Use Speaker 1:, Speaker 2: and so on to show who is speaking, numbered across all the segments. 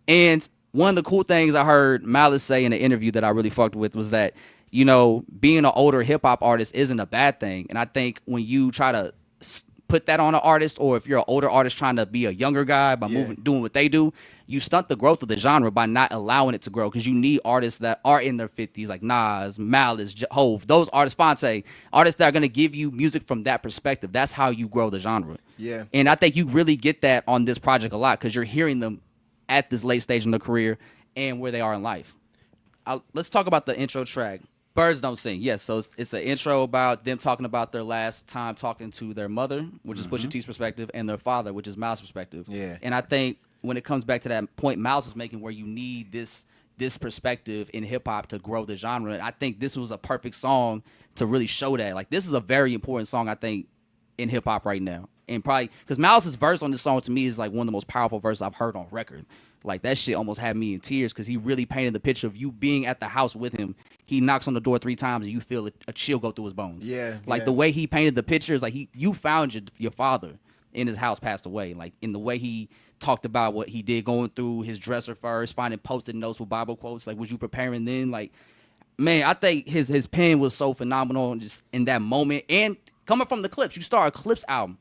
Speaker 1: And one of the cool things I heard Malice say in an interview that I really fucked with was that, being an older hip hop artist isn't a bad thing. And I think when you try to put that on an artist, or if you're an older artist trying to be a younger guy by
Speaker 2: Yeah.
Speaker 1: doing what they do, you stunt the growth of the genre by not allowing it to grow, because you need artists that are in their 50s, like Nas, Malice, Hove, those artists, Fonte, artists that are going to give you music from that perspective. That's how you grow the genre.
Speaker 2: Yeah.
Speaker 1: And I think you really get that on this project a lot, because you're hearing them at this late stage in their career and where they are in life. Let's talk about the intro track. Birds Don't Sing. Yes, so it's an intro about them talking about their last time talking to their mother, which is Pusha T's perspective, and their father, which is Miles' perspective.
Speaker 2: Yeah.
Speaker 1: And I think when it comes back to that point Miles is making, where you need this perspective in hip hop to grow the genre, I think this was a perfect song to really show that. Like, this is a very important song, I think, in hip hop right now. And probably because Malice's verse on this song to me is like one of the most powerful verses I've heard on record. Like, that shit almost had me in tears, because he really painted the picture of you being at the house with him. He knocks on the door 3 times and you feel a chill go through his bones.
Speaker 2: Yeah.
Speaker 1: Like,
Speaker 2: Yeah.
Speaker 1: the way he painted the picture is like you found your father in his house, passed away. Like, in the way he talked about what he did, going through his dresser first, finding post-it notes with Bible quotes. Like, was you preparing then? Like, man, I think his pen was so phenomenal just in that moment. And coming from the Clipse, you start a Clipse album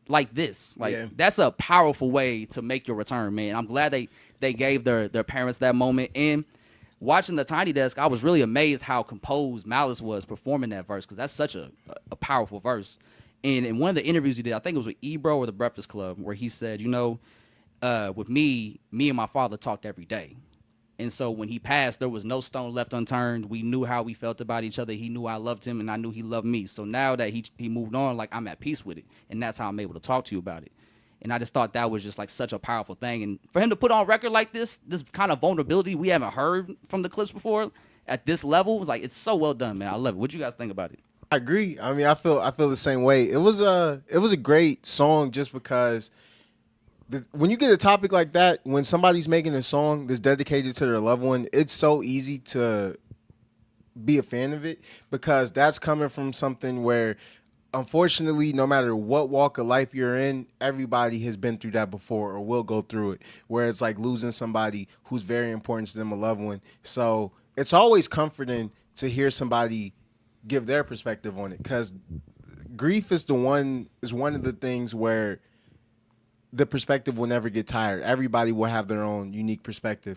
Speaker 1: like this. Like,
Speaker 2: Yeah.
Speaker 1: that's a powerful way to make your return, man. I'm glad they gave their parents that moment. And watching the Tiny Desk, I was really amazed how composed Malice was performing that verse, because that's such a powerful verse. And in one of the interviews he did, I think it was with Ebro or the Breakfast Club, where he said, with me and my father talked every day. And so when he passed, there was no stone left unturned. We knew how we felt about each other. He knew I loved him, and I knew he loved me. So now that he moved on, like, I'm at peace with it. And that's how I'm able to talk to you about it. And I just thought that was just like such a powerful thing. And for him to put on record like this kind of vulnerability we haven't heard from the Clips before at this level, was like, it's so well done, man. I love it. What do you guys think about it?
Speaker 2: I agree. I mean, I feel the same way. It was a great song just because when you get a topic like that, when somebody's making a song that's dedicated to their loved one, it's so easy to be a fan of it, because that's coming from something where, unfortunately, no matter what walk of life you're in, everybody has been through that before or will go through it, where it's like losing somebody who's very important to them, a loved one. So it's always comforting to hear somebody give their perspective on it, because grief is one of the things where the perspective will never get tired. Everybody will have their own unique perspective.